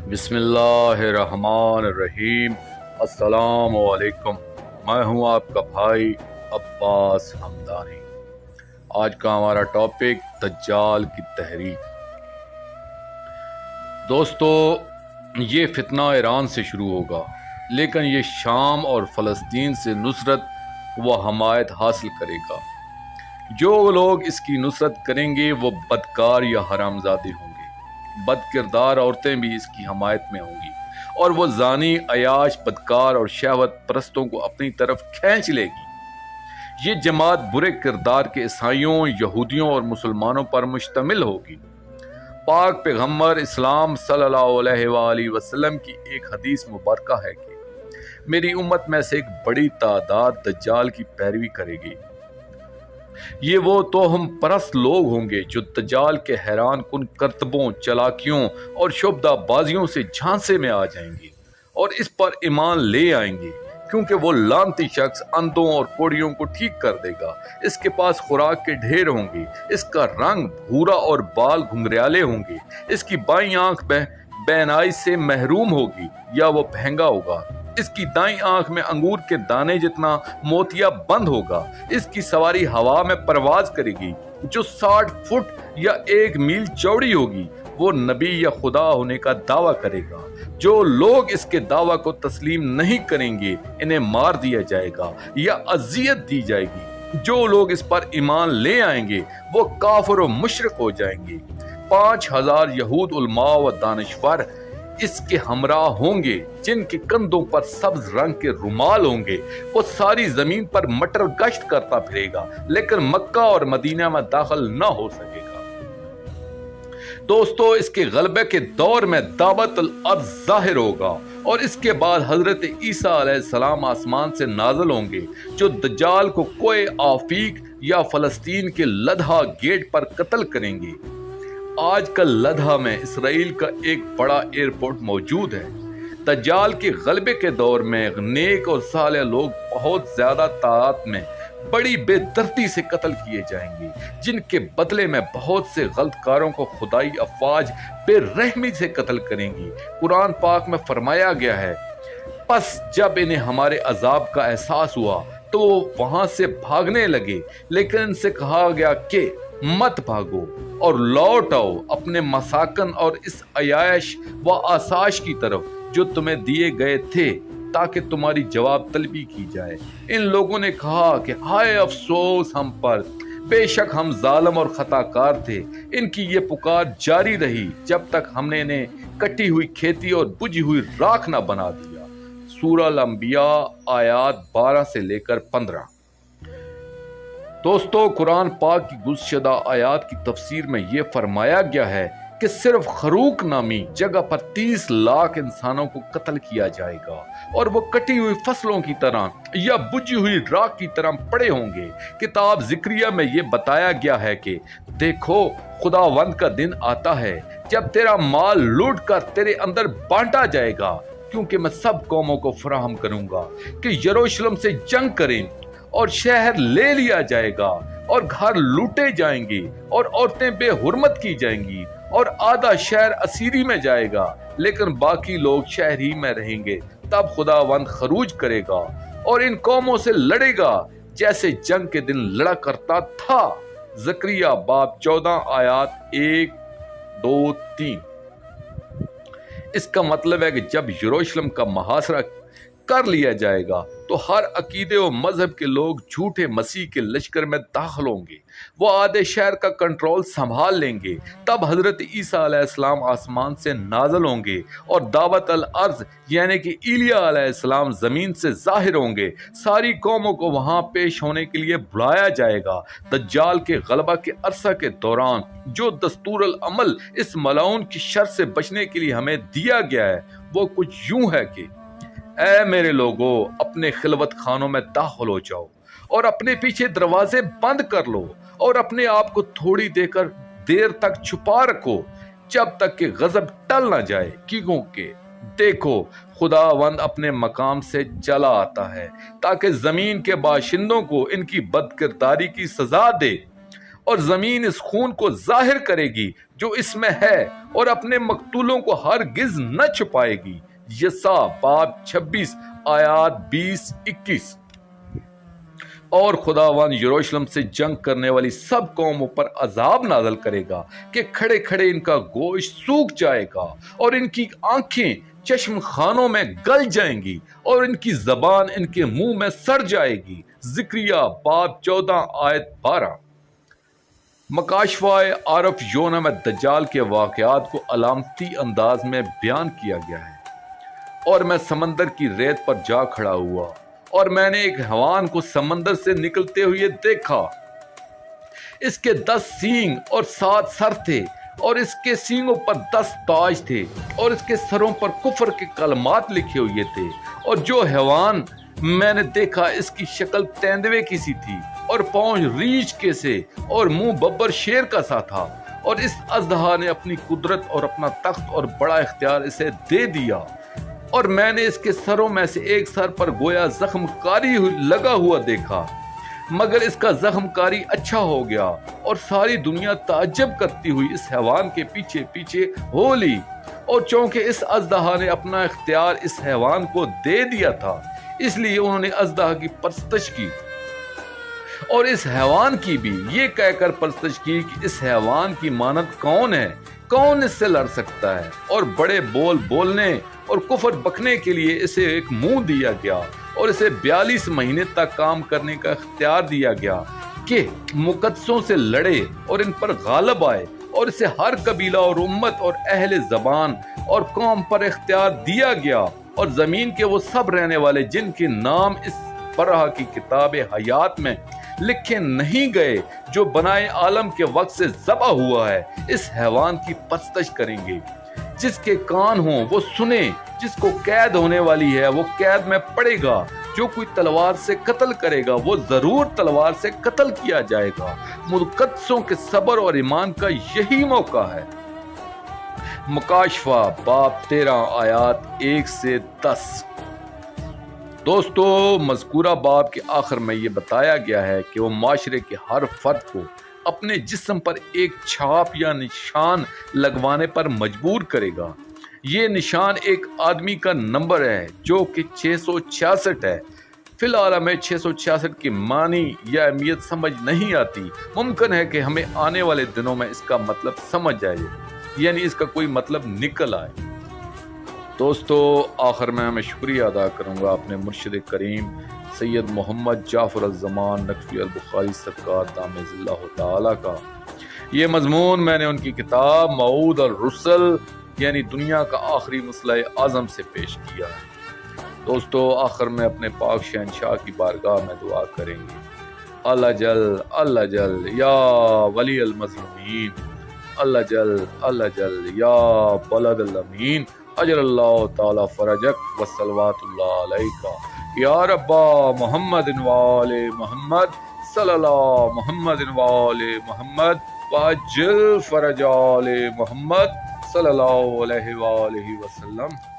بسم اللہ الرحمن الرحیم۔ السلام علیکم، میں ہوں آپ کا بھائی عباس حمدانی۔ آج کا ہمارا ٹاپک دجال کی تحریک۔ دوستو، یہ فتنہ ایران سے شروع ہوگا، لیکن یہ شام اور فلسطین سے نصرت و حمایت حاصل کرے گا۔ جو لوگ اس کی نصرت کریں گے وہ بدکار یا حرامزادے ہوں گے۔ بد کردار عورتیں بھی اس کی حمایت میں ہوں گی، اور وہ زانی، عیاش، بدکار اور شہوت پرستوں کو اپنی طرف کھینچ لے گی۔ یہ جماعت برے کردار کے عیسائیوں، یہودیوں اور مسلمانوں پر مشتمل ہوگی۔ پاک پیغمبر اسلام صلی اللہ علیہ وآلہ وسلم کی ایک حدیث مبارکہ ہے کہ میری امت میں سے ایک بڑی تعداد دجال کی پیروی کرے گی۔ یہ وہ توہم پرست لوگ ہوں گے جو دجال کے حیران کن کرتبوں، چالاکیوں اور شعبدہ بازیوں سے جھانسے میں آ جائیں گے اور اس پر ایمان لے آئیں گے، کیونکہ وہ لعنتی شخص اندھوں اور کوڑیوں کو ٹھیک کر دے گا۔ اس کے پاس خوراک کے ڈھیر ہوں گے، اس کا رنگ بھورا اور بال گھنگریالے ہوں گے، اس کی بائیں آنکھ بینائی سے محروم ہوگی یا وہ بہنگا ہوگا، اس کی دائیں آنکھ میں انگور کے دانے جتنا موتیا بند ہوگا، اس کی سواری ہوا میں پرواز کرے گی جو 60 فٹ یا 1 میل چوڑی ہوگی۔ وہ نبی یا خدا ہونے کا دعویٰ کرے گا۔ جو لوگ اس کے دعویٰ کو تسلیم نہیں کریں گے انہیں مار دیا جائے گا یا اذیت دی جائے گی۔ جو لوگ اس پر ایمان لے آئیں گے وہ کافر و مشرک ہو جائیں گے۔ 5000 یہود علماء و دانشور اس کے ہمراہ ہوں گے، جن کے کندھوں پر سبز رنگ کے رومال ہوں گے۔ وہ ساری زمین پر مٹر گشت کرتا پھرے گا، لیکن مکہ اور مدینہ میں داخل نہ ہو سکے گا۔ دوستو، اس کے غلبے کے دور میں دعوت الارض ظاہر ہوگا، اور اس کے بعد حضرت عیسیٰ علیہ السلام آسمان سے نازل ہوں گے، جو دجال کو کوئے آفیق یا فلسطین کے لدھا گیٹ پر قتل کریں گے۔ آج کل لدھا میں اسرائیل کا ایک بڑا ایئرپورٹ موجود ہے۔ دجال کے غلبے کے دور میں نیک اور صالح لوگ بہت زیادہ تعداد میں بڑی بے دردی سے قتل کیے جائیں گے، جن کے بدلے میں بہت سے غلط کاروں کو خدائی افواج بے رحمی سے قتل کریں گی۔ قرآن پاک میں فرمایا گیا ہے، پس جب انہیں ہمارے عذاب کا احساس ہوا تو وہ وہاں سے بھاگنے لگے، لیکن ان سے کہا گیا کہ مت بھاگو اور لوٹ آؤ اپنے مساکن اور اس عیاش و آسائش کی طرف جو تمہیں دیے گئے تھے، تاکہ تمہاری جواب طلبی کی جائے۔ ان لوگوں نے کہا کہ ہائے افسوس ہم پر، بے شک ہم ظالم اور خطا کار تھے۔ ان کی یہ پکار جاری رہی جب تک ہم نے انہیں کٹی ہوئی کھیتی اور بجھی ہوئی راکھ نہ بنا دیا۔ سورہ الانبیاء آیات 12 سے لے کر 15۔ دوستو، قرآن پاک کی گزشدہ آیات کی تفسیر میں یہ فرمایا گیا ہے کہ صرف خروق نامی جگہ پر 30 لاکھ انسانوں کو قتل کیا جائے گا، اور وہ کٹی ہوئی فصلوں کی طرح یا بجھی ہوئی راکھ کی طرح پڑے ہوں گے۔ کتاب زکریا میں یہ بتایا گیا ہے کہ دیکھو، خداوند کا دن آتا ہے جب تیرا مال لوٹ کر تیرے اندر بانٹا جائے گا، کیونکہ میں سب قوموں کو فراہم کروں گا کہ یروشلم سے جنگ کریں، اور شہر لے لیا جائے گا، اور گھر لوٹے جائیں گے، اور عورتیں بے حرمت کی جائیں گی، اور آدھا شہر اسیری میں جائے گا، لیکن باقی لوگ شہر ہی میں رہیں گے۔ تب خداوند خروج کرے گا اور ان قوموں سے لڑے گا جیسے جنگ کے دن لڑا کرتا تھا۔ زکریا باب 14 آیات 1، 2، 3۔ اس کا مطلب ہے کہ جب یروشلم کا محاصرہ کر لیا جائے گا تو ہر عقیدے و مذہب کے لوگ جھوٹے مسیح کے لشکر میں داخل ہوں گے۔ وہ آدھے شہر کا کنٹرول سنبھال لیں گے۔ تب حضرت عیسیٰ علیہ السلام آسمان سے نازل ہوں گے، اور دعوت الارض یعنی کہ ایلیا علیہ السلام زمین سے ظاہر ہوں گے۔ ساری قوموں کو وہاں پیش ہونے کے لیے بلایا جائے گا۔ دجال کے غلبہ کے عرصہ کے دوران جو دستور العمل اس ملعون کی شر سے بچنے کے لیے ہمیں دیا گیا ہے وہ کچھ یوں ہے کہ اے میرے لوگو، اپنے خلوت خانوں میں داخل ہو جاؤ اور اپنے پیچھے دروازے بند کر لو، اور اپنے آپ کو تھوڑی دیر تک چھپا رکھو جب تک کہ غضب ٹل نہ جائے، کیونکہ دیکھو خداوند اپنے مقام سے چلا آتا ہے تاکہ زمین کے باشندوں کو ان کی بدکرداری کی سزا دے، اور زمین اس خون کو ظاہر کرے گی جو اس میں ہے، اور اپنے مقتولوں کو ہرگز نہ چھپائے گی۔ یسع باب 26 آیات 20-21۔ اور خداوند یروشلم سے جنگ کرنے والی سب قوموں پر عذاب نازل کرے گا کہ کھڑے کھڑے ان کا گوشت سوکھ جائے گا اور ان کی آنکھیں چشم خانوں میں گل جائیں گی اور ان کی زبان ان کے منہ میں سڑ جائے گی۔ زکریا باب 14 آیت 12۔ مکاشفہ عارف یونا میں دجال کے واقعات کو علامتی انداز میں بیان کیا گیا ہے۔ اور میں سمندر کی ریت پر جا کھڑا ہوا اور میں نے ایک حیوان کو سمندر سے نکلتے ہوئے دیکھا۔ اس کے 10 سینگ اور 7 سر تھے اور اس کے سینگوں پر 10 تاج تھے اور اس کے سروں پر کفر کے کلمات لکھے ہوئے تھے۔ اور جو حیوان میں نے دیکھا اس کی شکل تیندوے کی سی تھی اور پاؤں ریچھ کے سے اور منہ ببر شیر کا سا تھا۔ اور اس اژدہا نے اپنی قدرت اور اپنا تخت اور بڑا اختیار اسے دے دیا۔ اور میں نے اس کے سروں میں سے ایک سر پر گویا زخم کاری لگا ہوا دیکھا، مگر اس کا زخم کاری اچھا ہو گیا اور ساری دنیا تعجب کرتی ہوئی اس حیوان کے پیچھے پیچھے ہو لی۔ اور چونکہ اس اژدہا نے اپنا اختیار اس حیوان کو دے دیا تھا، اس لیے انہوں نے اژدہا کی پرستش کی اور اس حیوان کی بھی یہ کہہ کر پرستش کی کہ اس حیوان کی مانند کون ہے، کون اس سے لڑ سکتا ہے۔ اور بڑے بول بولنے اور کفر بکنے کے لیے اسے ایک منہ دیا گیا اور اسے 42 مہینے تک کام کرنے کا اختیار دیا گیا کہ مقدسوں سے لڑے اور ان پر غالب آئے۔ اور اسے ہر قبیلہ اور امت اور اہل زبان اور قوم پر اختیار دیا گیا، اور زمین کے وہ سب رہنے والے جن کے نام اس برہ کی کتاب حیات میں لکھے نہیں گئے جو بنائے عالم کے وقت سے ذبح ہوا ہے، اس حیوان کی پرستش کریں گے۔ جس کے کان ہوں وہ سنے، جس کو قید ہونے والی ہے وہ قید میں پڑے گا، جو کوئی تلوار سے قتل کرے گا وہ ضرور تلوار سے قتل کیا جائے گا۔ مقدسوں کے صبر اور ایمان کا یہی موقع ہے۔ مکاشفہ باب 13 آیات 1-10۔ دوستو، مذکورہ باب کے آخر میں یہ بتایا گیا ہے کہ وہ معاشرے کے ہر فرد کو اپنے جسم پر ایک چھاپ یا نشان لگوانے پر مجبور کرے گا۔ یہ نشان ایک آدمی کا نمبر ہے جو کہ 666 ہے۔ فی الحال ہمیں 666 کی معنی یا اہمیت سمجھ نہیں آتی۔ ممکن ہے کہ ہمیں آنے والے دنوں میں اس کا مطلب سمجھ آئے، یعنی اس کا کوئی مطلب نکل آئے۔ دوستو، آخر میں میں شکریہ ادا کروں گا اپنے مرشد کریم سید محمد جعفر الزمان نقوی البخاری سرکار دامِ ظلہ تعالی کا۔ یہ مضمون میں نے ان کی کتاب موعود الرسل یعنی دنیا کا آخری مسئلہ اعظم سے پیش کیا ہے۔ دوستو، آخر میں اپنے پاک شہنشاہ کی بارگاہ میں دعا کریں گے۔ اللہ جل یا ولی المظلومین، اللہ جل یا بلد الامین، اجر اللہ تعالی فرجک وصلوات اللہ علیکہ یا رب محمد وآل محمد صلی اللہ محمد وآل محمد واجل فرج آل محمد صلی اللہ علیہ وآلہ وسلم۔